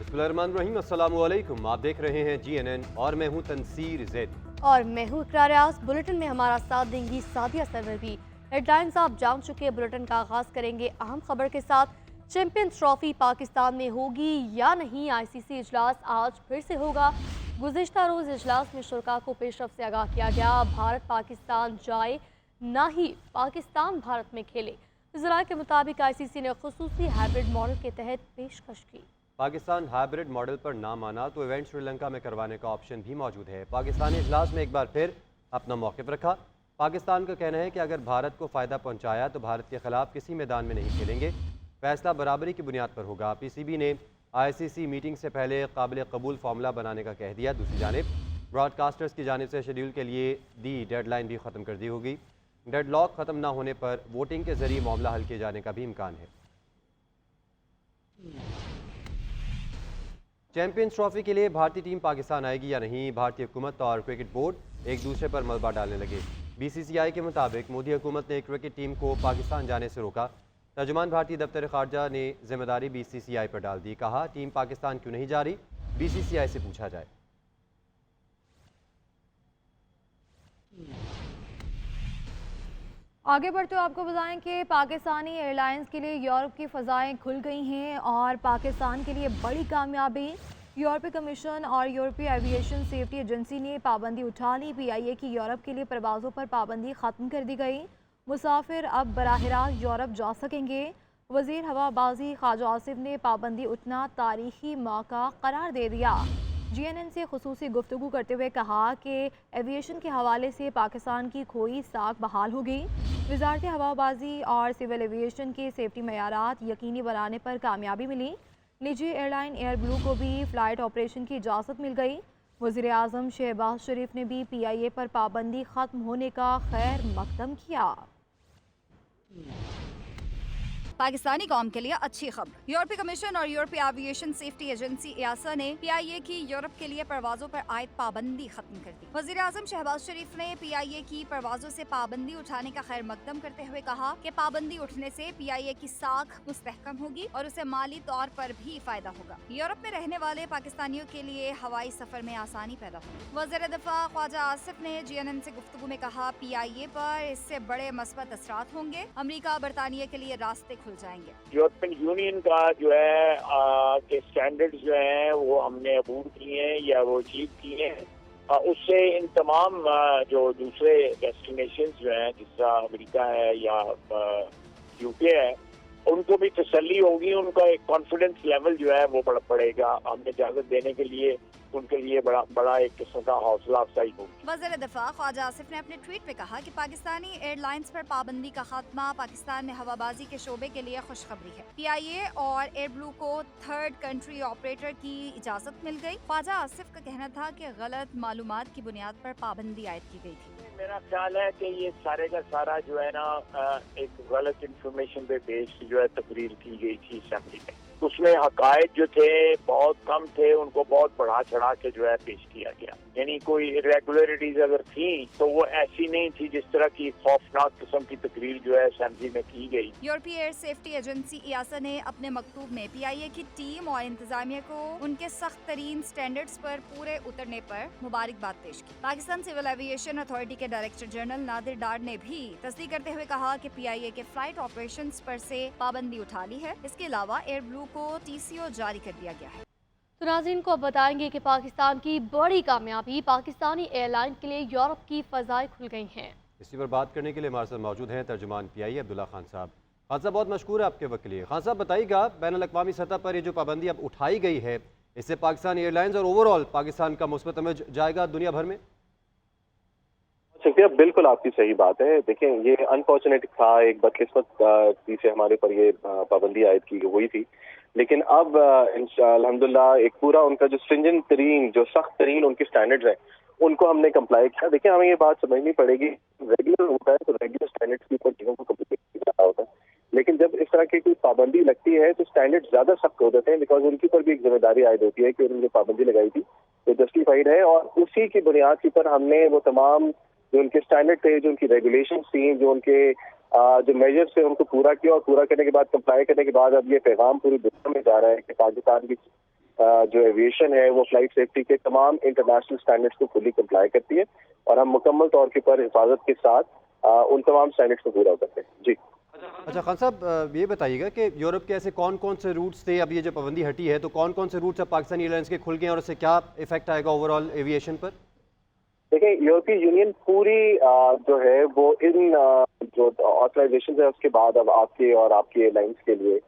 बिस्मिल्लाहिर्रहमानिर्रहीम, अस्सलाम वालेकुम। आप देख रहे हैं GNN और मैं हूं तनसीर ज़ैद। और मैं हूँ इकरार रियाज। बुलेटिन में हमारा साथ देंगी सादिया सरवर भी। हेडलाइंस आप जान चुके। बुलेटिन का आगाज करेंगे अहम खबर के साथ। चैंपियंस ट्रॉफी पाकिस्तान में होगी या नहीं, ICC इजलास आज फिर से होगा। गुज़िश्ता रोज़ इजलास में शुरका को पेशरफ से आगाह किया गया। भारत पाकिस्तान जाए, ना ही पाकिस्तान भारत में खेले। ज़राए के मुताबिक ICC ने खुसूसी हाइब्रिड मॉडल के तहत पेशकश की। पाकिस्तान हाइब्रिड मॉडल पर ना माना तो इवेंट श्रीलंका में करवाने का ऑप्शन भी मौजूद है। पाकिस्तानी इजलास में एक बार फिर अपना मौक़िफ़ रखा। पाकिस्तान का कहना है कि अगर भारत को फ़ायदा पहुंचाया तो भारत के खिलाफ किसी मैदान में नहीं खेलेंगे। फैसला बराबरी की बुनियाद पर होगा। PCB ने ICC मीटिंग से पहले काबिल कबूल फार्मूला बनाने का कह दिया। दूसरी जानिब ब्रॉडकास्टर्स की जानिब से शेड्यूल के लिए दी डेडलाइन भी ख़त्म कर दी होगी। डेडलॉक ख़त्म ना होने पर वोटिंग के ज़रिए मामला हल किए जाने का भी इम्कान है। चैंपियंस ट्रॉफी के लिए भारतीय टीम पाकिस्तान आएगी या नहीं, भारतीय हुकूमत और क्रिकेट बोर्ड एक दूसरे पर मलबा डालने लगे। BCCI के मुताबिक मोदी हुकूमत ने क्रिकेट टीम को पाकिस्तान जाने से रोका। तर्जुमान भारतीय दफ्तर खारजा ने जिम्मेदारी BCCI पर डाल दी। कहा टीम पाकिस्तान क्यों नहीं जा रही, BCCI से पूछा जाए। आगे बढ़ते हुए आपको बताएं कि पाकिस्तानी एयरलाइंस के लिए यूरोप की फ़ज़ाएं खुल गई हैं और पाकिस्तान के लिए बड़ी कामयाबी। यूरोपीय कमीशन और यूरोपीय एविएशन सेफ्टी एजेंसी ने पाबंदी उठा ली। PIA की यूरोप के लिए परवाज़ों पर पाबंदी ख़त्म कर दी गई। मुसाफिर अब बराह रास्त यूरोप जा सकेंगे। वज़ीर हवाबाजी ख्वाजा आसिफ ने पाबंदी उठना तारीखी मौका करार दे दिया। GNN से खुसूसी गुफ्तगू करते हुए कहा कि एविएशन के हवाले से पाकिस्तान की खोई साख बहाल हो गई। वजारत हवाबाजी और सिविल एविएशन के सेफ्टी मयारात यकीनी बनाने पर कामयाबी मिली। निजी एयरलाइन एयर ब्लू को भी फ़्लाइट ऑपरेशन की इजाज़त मिल गई। वज़ीर आज़म शहबाज शरीफ ने भी PIA पर पाबंदी ख़त्म होने का खैर मकदम किया। पाकिस्तानी कौम के लिए अच्छी खबर। यूरोपीय कमीशन और यूरोपीय एविएशन सेफ्टी एजेंसी EASA ने PIA की यूरोप के लिए परवाजों पर आयद पाबंदी खत्म कर दी। वज़ीर आज़म शहबाज शरीफ ने PIA की परवाजों से पाबंदी उठाने का खैर मकदम करते हुए कहा कि पाबंदी उठने से PIA की साख मुस्तहकम होगी और उसे माली तौर पर भी फायदा होगा। यूरोप में रहने वाले पाकिस्तानियों के लिए हवाई सफर में आसानी पैदा होगी। वज़ीर दफ़ा ख्वाजा आसिफ ने GNN से गुफ्तगू में कहा PIA पर इससे बड़े मस्बत असरात होंगे। अमरीका बरतानिया के लिए रास्ते खुल जाएंगे। यूरोपियन यूनियन का जो है के स्टैंडर्ड्स जो हैं वो हमने अबूर किए हैं या वो अचीव किए हैं। उससे इन तमाम जो दूसरे डेस्टिनेशंस जो हैं जिस तरह अमेरिका है या UK है, उनको भी तसल्ली होगी। उनका एक कॉन्फिडेंस लेवल जो है वो बढ़ेगा। हमें इजाज़त देने के लिए उनके लिए बड़ा एक किस्म का हौसला अफजाई होगी। वज़ीर दफ़ा ख्वाजा आसिफ ने अपने ट्वीट में कहा कि पाकिस्तानी एयरलाइंस पर पाबंदी का खात्मा पाकिस्तान में हवाबाजी के शोबे के लिए खुशखबरी है। PIA और एयर ब्लू को थर्ड कंट्री ऑपरेटर की इजाज़त मिल गई। ख्वाजा आसिफ का कहना था कि गलत मालूमात की बुनियाद पर पाबंदी आयद की गई थी। मेरा ख्याल है कि ये सारे का सारा जो है ना एक गलत इंफॉर्मेशन पे बेस्ड जो है तकरीर की गई थी असेंबली में। उसमें हकायत जो थे बहुत कम थे, उनको बहुत बढ़ा चढ़ा के जो है पेश किया गया। यानी कोई इरेगुलरिटीज अगर थी तो वो ऐसी नहीं थी जिस तरह की खौफनाक किस्म की तकरीर जो है असेंबली में की गई। यूरोपीय एयर सेफ्टी एजेंसी EASA ने अपने मकतूब में PIA की टीम और इंतजामिया को उनके सख्त तरीन स्टैंडर्ड्स पर पूरे उतरने पर मुबारकबाद पेश की। पाकिस्तान सिविल एविएशन अथॉरिटी के डायरेक्टर जनरल नादिर डार ने भी तस्दीक करते हुए कहा कि PIA के फ्लाइट ऑपरेशंस पर से पाबंदी उठा ली है। इसके अलावा एयर ब्लू को TCO जारी कर दिया गया है। तो नाज़रीन को अब बताएंगे कि पाकिस्तान की बड़ी कामयाबी, पाकिस्तानी एयरलाइन के लिए यूरोप की फ़ज़ाएं खुल गई हैं। इसी पर बात करने के लिए हमारे साथ मौजूद हैं तर्जुमान PIA अब्दुल्ला खान साहब। खान साहब बहुत मशकूर है आपके वक्त के लिए। खान साहब बताइएगा, बैनुल अक़वामी सतह पर ये जो पाबंदी अब उठाई गई है, इससे पाकिस्तानी एयरलाइंस और ओवरऑल पाकिस्तान का मुस्बत इमेज जाएगा दुनिया भर में? बिल्कुल आपकी सही बात है। देखें, ये अनफॉर्चुनेट था, एक बदकिस्मत से हमारे ऊपर ये पाबंदी आयद की हुई थी। लेकिन अब अल्हम्दुलिल्लाह एक पूरा उनका जो स्ट्रिंजेंट तरीन, जो सख्त तरीन उनके स्टैंडर्ड्स हैं, उनको हमने कंप्लाई किया। देखिए, हमें ये बात समझनी पड़ेगी, रेगुलर होता है तो रेगुलर स्टैंडर्ड्स के ऊपर चीज़ों को कंप्लीट किया होता है। लेकिन जब इस तरह की कोई पाबंदी लगती है तो स्टैंडर्ड ज़्यादा सख्त हो जाते हैं, बिकॉज उनके ऊपर भी एक जिम्मेदारी आयद होती है कि उन्होंने जो पाबंदी लगाई थी वो जस्टिफाइड है। और उसी की बुनियाद के ऊपर हमने वो तमाम जो उनके स्टैंडर्ड थे, जो उनकी रेगुलेशन थी, जो उनके जो मेजर्स थे, उनको पूरा किया। और पूरा करने के बाद, कंप्लाई करने के बाद अब ये पैगाम पूरी दुनिया में जा रहा है कि पाकिस्तान की جو ایویشن ہے وہ فلائٹ سیفٹی کے تمام انٹرنیشنل اسٹینڈرڈس کو فلی کمپلائی کرتی ہے اور ہم مکمل طور کے پر حفاظت کے ساتھ ان تمام اسٹینڈرڈس کو پورا کرتے ہیں. جی اچھا خان صاحب یہ بتائیے گا کہ یورپ کے ایسے کون کون سے روٹس تھے، اب یہ جو پابندی ہٹی ہے تو کون کون سے روٹس اب پاکستانی ایئرلائنس کے کھل گئے ہیں اور اس سے کیا افیکٹ آئے گا اوور آل ایویشن پر؟ دیکھیں یورپی یونین پوری جو ہے وہ ان جو آتھرائزیشن ہے اس کے بعد اب آپ کے اور آپ کی ایئر لائنس کے لیے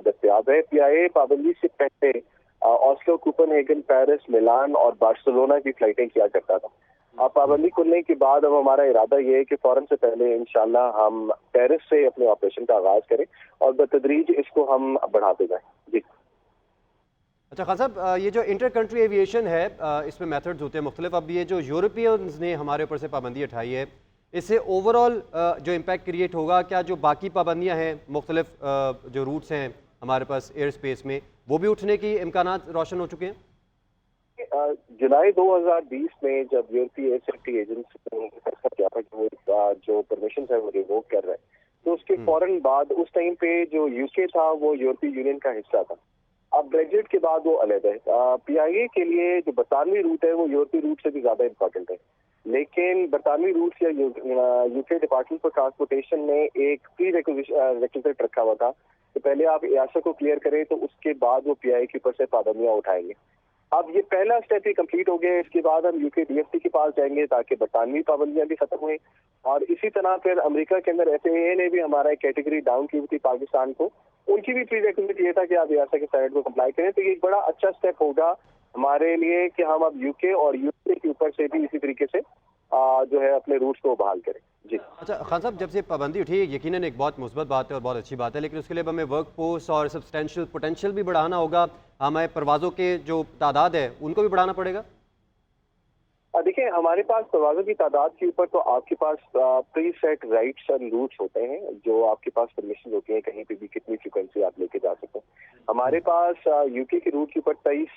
دستیاب ہے. PIA پابندی سے پہلے آسلو، کوپن ہیگن، پیرس، میلان اور بارسلونا کی فلائٹیں کیا کرتا تھا. اب پابندی کھلنے کے بعد اب ہمارا ارادہ یہ ہے کہ فوراً سے پہلے انشاءاللہ ہم پیرس سے اپنے آپریشن کا آغاز کریں اور بتدریج اس کو ہم بڑھاتے جائیں. جی اچھا خان صاحب یہ جو انٹر کنٹری ایویشن ہے اس میں میتھڈز ہوتے ہیں مختلف، اب یہ جو یورپینز نے ہمارے اوپر سے پابندی اٹھائی ہے اس سے اوور آل جو امپیکٹ کریٹ ہوگا، کیا جو باقی پابندیاں ہیں مختلف جو روٹس ہیں ہمارے پاس ایئر اسپیس میں وہ بھی اٹھنے کی امکانات روشن ہو چکے ہیں؟ جولائی 2020 میں جب یورپی ایئر سیفٹی ایجنسی نے فیصلہ کیا تھا کہ وہ جو پرمیشنز ہیں وہ ریووک کر رہے ہیں تو اس کے فوراً بعد اس ٹائم پہ جو UK تھا وہ یورپی یونین کا حصہ تھا. اب بریگزٹ کے بعد وہ علیحدہ ہے. PIA کے لیے جو برطانوی روٹ ہے وہ یورپی روٹ سے بھی زیادہ امپورٹنٹ ہے، لیکن برطانوی روٹ یا UK ڈپارٹمنٹ فار ٹرانسپورٹیشن نے ایک پری ریکوزٹ رکھا ہوا تھا کہ پہلے آپ EASA کو کلیئر کریں تو اس کے بعد وہ PIA کے اوپر سے پابندیاں اٹھائیں گے. اب یہ پہلا اسٹیپ ہی کمپلیٹ ہو گیا، اس کے بعد ہم UK DFT کے پاس جائیں گے تاکہ برطانوی پابندیاں بھی ختم ہوئیں اور اسی طرح پھر امریکہ کے اندر FAA نے بھی ہمارا ایک کیٹیگری ڈاؤن کی تھی پاکستان کو، ان کی بھی پری ریکوزٹ یہ تھا کہ آپ EASA کے اسٹینڈرڈ کو کمپلائی کریں. تو یہ ایک بڑا اچھا اسٹیپ ہوگا ہمارے لیے کہ ہم اب UK اور USA کے اوپر سے بھی اسی طریقے سے جو ہے اپنے روٹس کو بحال کریں. جی اچھا خان صاحب جب سے پابندی اٹھی یقیناً ایک بہت مثبت بات ہے اور بہت اچھی بات ہے، لیکن اس کے لیے ہمیں ورک فورس اور سبسٹینشیل پوٹینشیل بھی بڑھانا ہوگا، ہمیں پروازوں کے جو تعداد ہے ان کو بھی بڑھانا پڑے گا. دیکھیں ہمارے پاس پروازوں کی تعداد کے اوپر تو آپ کے پاس پری سیٹ رائٹس اینڈ روٹس ہوتے ہیں جو آپ کے پاس پرمیشن ہوتی ہیں کہیں پہ بھی کتنی فریکوینسی آپ لے کے جا سکتے ہیں. ہمارے پاس UK کے روٹ کے اوپر 23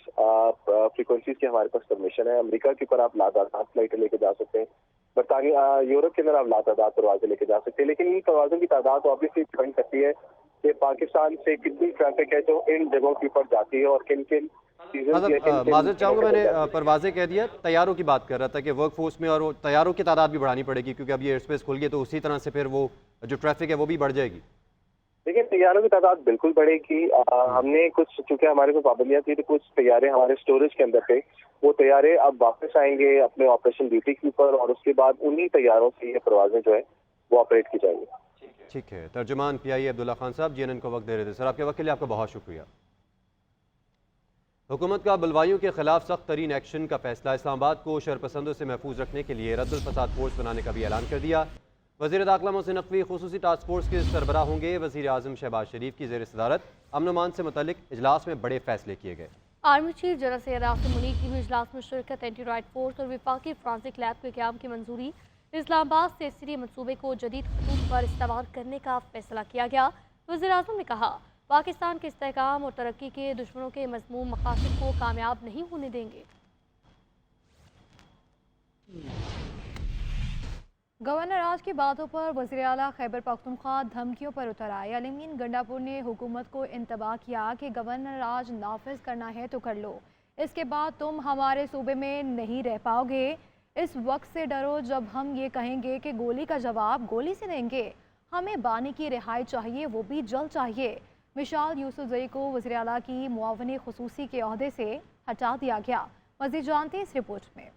فریکوینسیز کی ہمارے پاس پرمیشن ہے. امریکہ کے اوپر آپ لاتعداد فلائٹیں لے کے جا سکتے ہیں. برطانیہ یورپ کے اندر آپ لاتعداد پروازیں لے کے جا سکتے ہیں، لیکن ان پروازوں کی تعداد آبویسلی ڈیپینڈ کرتی ہے کہ پاکستان سے کتنی ٹریفک ہے جو ان جگہوں کے اوپر جاتی ہے اور کن کن معذرت چاہوں گا، میں نے پروازیں کہہ دیا، طیاروں کی بات کر رہا تھا کہ ورک فورس میں اور وہ طیاروں کی تعداد بھی بڑھانی پڑے گی کیونکہ اب یہ ایئر اسپیس کھل گئی تو اسی طرح سے پھر وہ جو ٹریفک ہے وہ بھی بڑھ جائے گی. دیکھیں طیاروں کی تعداد بالکل بڑھے گی. ہم نے کچھ چونکہ ہمارے کو پابندیاں تھی تو کچھ طیارے ہمارے اسٹوریج کے اندر تھے، وہ طیارے اب واپس آئیں گے اپنے آپریشن ڈیوٹی کے اوپر اور اس کے بعد انہی طیاروں سے یہ پروازیں جو ہے وہ آپریٹ کی جائیں گی. ٹھیک ہے. ترجمان PIA عبداللہ خان صاحب GNN کو وقت دے رہے تھے. سر آپ کے وقت کے لیے آپ کا بہت شکریہ. حکومت کا بلوائیوں کے خلاف سخت ترین ایکشن کا فیصلہ، اسلام آباد کو شرپسندوں سے محفوظ رکھنے کے لیے رد الفساد فورس بنانے کا بھی اعلان کر دیا. وزیر داخلہ محسن نقوی خصوصی ٹاسک فورس کے سربراہ ہوں گے. وزیر اعظم شہباز شریف کی زیر صدارت امن و امان سے متعلق اجلاس میں بڑے فیصلے کیے گئے. Army chief general Syed Asim Munir کی بھی اجلاس میں شرکت. اینٹی رائٹ فورس اور وفاقی فرانسک لیب کے قیام کی منظوری. اسلام آباد سے SCD منصوبے کو جدید خطوط پر استعمال کرنے کا فیصلہ کیا گیا. وزیر اعظم نے کہا پاکستان کے استحکام اور ترقی کے دشمنوں کے مذموم مقاصد کو کامیاب نہیں ہونے دیں گے. گورنر راج کی باتوں پر وزیر اعلیٰ خیبر پختونخوا دھمکیوں پر اتر آئے. علمین گنڈاپور نے حکومت کو انتباہ کیا کہ گورنر راج نافذ کرنا ہے تو کر لو، اس کے بعد تم ہمارے صوبے میں نہیں رہ پاؤ گے. اس وقت سے ڈرو جب ہم یہ کہیں گے کہ گولی کا جواب گولی سے دیں گے. ہمیں بانی کی رہائی چاہیے، وہ بھی جلد چاہیے. مشال یوسف زئی کو وزیر اعلیٰ کی معاون خصوصی کے عہدے سے ہٹا دیا گیا. مزید جانتے ہیں اس رپورٹ میں.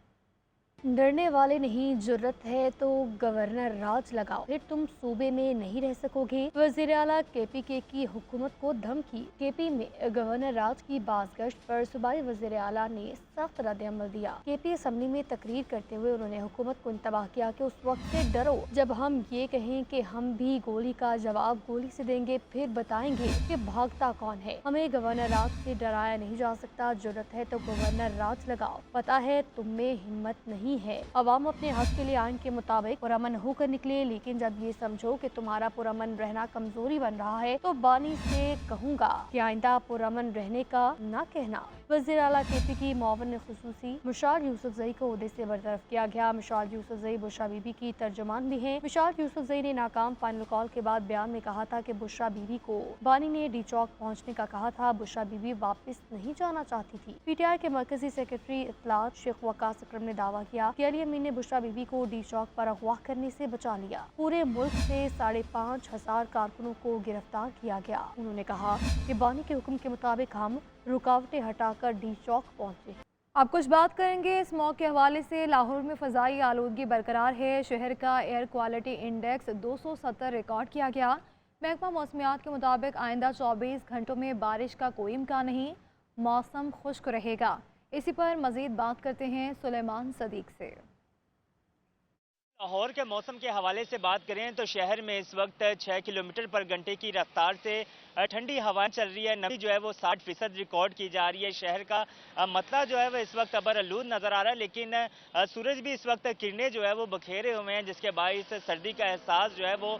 ڈرنے والے نہیں، جرت ہے تو گورنر راج لگاؤ، پھر تم صوبے میں نہیں رہ سکو گے. وزیر اعلیٰ KPK کی حکومت کو دھمکی. KP میں گورنر راج کی باز گشت پر صوبائی وزیر اعلیٰ نے سخت رد عمل دیا. KP اسمبلی میں تقریر کرتے ہوئے انہوں نے حکومت کو انتباہ کیا کہ اس وقت سے ڈرو جب ہم یہ کہیں کہ ہم بھی گولی کا جواب گولی سے دیں گے، پھر بتائیں گے کہ بھاگتا کون ہے. ہمیں گورنر راج سے ڈرایا نہیں جا سکتا. جرت ہے تو گورنر راج لگاؤ. پتہ ہے تم میں ہمت نہیں नहीं है। अवाम अपने हक के लिए आइन के मुताबिक पुरअमन होकर निकले, लेकिन जब ये समझो कि तुम्हारा पुरअमन रहना कमजोरी बन रहा है तो बानी से कहूँगा कि आइंदा पुरअमन रहने का न कहना। वज़ीर आला KP की मुआविन खुसूसी मुशार यूसुफजई को ओहदे से बरतरफ किया गया। मुशार यूसुफजई बुशरा बीबी की तर्जुमान भी हैं। मुशार यूसुफजई ने नाकाम फाइनल कॉल के बाद बयान में कहा था कि बुशरा बीबी को बानी ने डी चौक पहुँचने का कहा था। बुशरा बीबी वापस नहीं जाना चाहती थी। PTI के मरकजी सेक्रेटरी इत्तलात शेख वकास अकरम ने दावा किया कि अली अमीन ने बुशरा बीबी को डी चौक पर अगवा करने से बचा लिया। पूरे मुल्क से 5,500 कारकुनों को गिरफ्तार किया गया। उन्होंने कहा कि बानी के हुक्म के मुताबिक हम रुकावटें हटाकर डी चौक पहुँचे। अब कुछ बात करेंगे इस मौके के हवाले से। लाहौर में फ़ज़ाई आलूदगी बरकरार है। शहर का एयर क्वालिटी इंडेक्स 270 रिकॉर्ड किया गया। महकमा मौसमियात के मुताबिक आइंदा 24 घंटों में बारिश का कोई इम्कान नहीं। मौसम खुश्क रहेगा। इसी पर मज़ीद बात करते हैं सुलेमान सदीक से। लाहौर के मौसम के हवाले से बात करें तो शहर में इस वक्त 6 किलोमीटर पर घंटे की रफ्तार से ठंडी हवाएं चल रही है। नमी जो है वो 60% रिकॉर्ड की जा रही है। शहर का मतला जो है वो इस वक्त अबर आलूद नजर आ रहा है, लेकिन सूरज भी इस वक्त किरणें जो है वो बखेरे हुए हैं, जिसके बायस सर्दी का एहसास जो है वो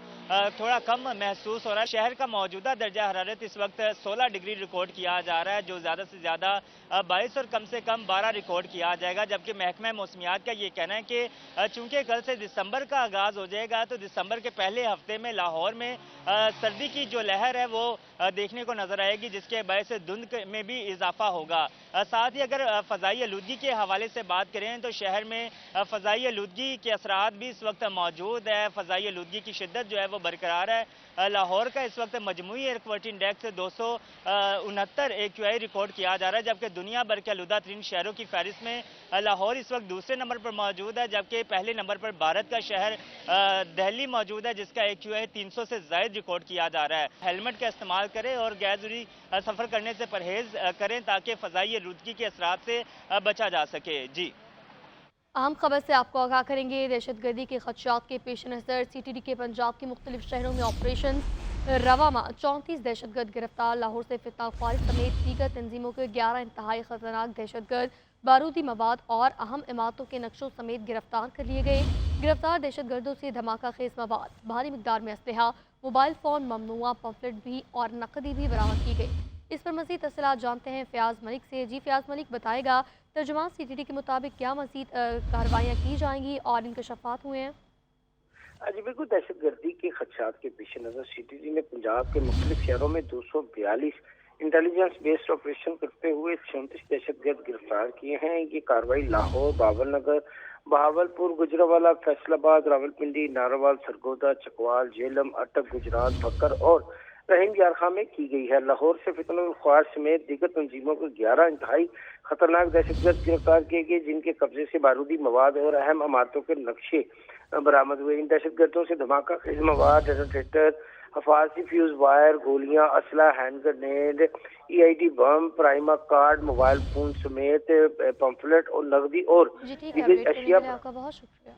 थोड़ा कम महसूस हो रहा है। शहर का मौजूदा दर्जा हरारत इस वक्त 16 डिग्री रिकॉर्ड किया जा रहा है, जो ज़्यादा से ज़्यादा 22 और कम से कम 12 रिकॉर्ड किया जाएगा। जबकि महकमा मौसमियात का ये कहना है कि चूंकि कल से दिसंबर का आगाज हो जाएगा तो दिसंबर के पहले हफ्ते में लाहौर में सर्दी की जो लहर है वो देखने को नजर आएगी, जिसके बायस धुंध में भी इजाफा होगा। साथ ही अगर फ़ज़ाई आलूदगी के हवाले से बात करें तो शहर में फ़ज़ाई आलूदगी के असरात भी इस वक्त मौजूद है। फ़ज़ाई आलूदगी की शिद्दत जो है वो बरकरार है। लाहौर का इस वक्त मजमूई air quality index 269 AQI record किया जा रहा है, जबकि दुनिया भर के आलूदा तरीन शहरों की फहरिस्त में लाहौर इस वक्त दूसरे नंबर पर मौजूद है, जबकि पहले नंबर पर भारत का शहर दिल्ली मौजूद है, जिसका AQI 300 से ज़ायद रिकॉर्ड किया जा रहा है। हेलमेट का इस्तेमाल करें और गैर ज़रूरी सफ़र करने से परहेज करें ताकि फ़ज़ाई आलूदगी के असरात से बचा जा सके। जी, अहम खबर से आपको आगाह करेंगे। दहशतगर्दी के खदशात के पेश नज़र CTD के पंजाब के मुख्तलिफ शहरों में ऑपरेशन रवा माह 34 दहशतगर्द गिरफ्तार। लाहौर से फितना ख्वारिज समेत दीगर तंजीमों के 11 इंतहाई खतरनाक दहशतगर्द बारूदी मवाद और अहम इमारतों के नक्शों समेत गिरफ्तार कर लिए गए। गिरफ्तार दहशतगर्दों से धमाका खेज मवाद, भारी मिकदार में असलहा, मोबाइल फ़ोन, ममनुआ पम्फलेट भी और नकदी भी बरामद की गई। इस पर मज़ीद तफसीलात जानते हैं फ़याज़ मलिक से। जी फ़याज़ मलिक, बताएगा तर्जुमान CTD के मुताबिक क्या मज़ीद कार्रवाइयाँ की जाएंगी और इंकशाफात हुए हैं? जी बिल्कुल, दहशतगर्दी के खदशात के पेश नज़र CTD ने पंजाब के मुख्तलिफ शहरों में 242 इंटेलिजेंस बेस्ड ऑपरेशन करते हुए 34 दहशतगर्द गिरफ्तार किए हैं। ये कार्रवाई लाहौर, बाबरनगर, बहावलपुर, गुजरावाला, फैसलाबाद, रावलपिंडी, नारावाल, सरगोदा, चकवाल, झेलम, अटक, गुजरात, भक्कर और रहीम यारखा में की गई है। लाहौर से फितनुल ख्वार समेत दीगर तंजीमों को 11 इंतहाई खतरनाक दहशतगर्द गिरफ्तार किए गए, जिनके कब्जे से बारूदी मवाद और अहम इमारतों के नक्शे बरामद हुए। इन दहशतगर्दों से धमाका खेज मवाद, डेटोनेटर, हफाजती फ्यूज वायर, गोलियां, असला, हैंड ग्रेनेड, EID बम, प्राइमा कार्ड, मोबाइल फोन समेत पंफलेट और नकदी और जी ठीक है, अपडेट करने के लिए आपका बहुत शुक्रिया।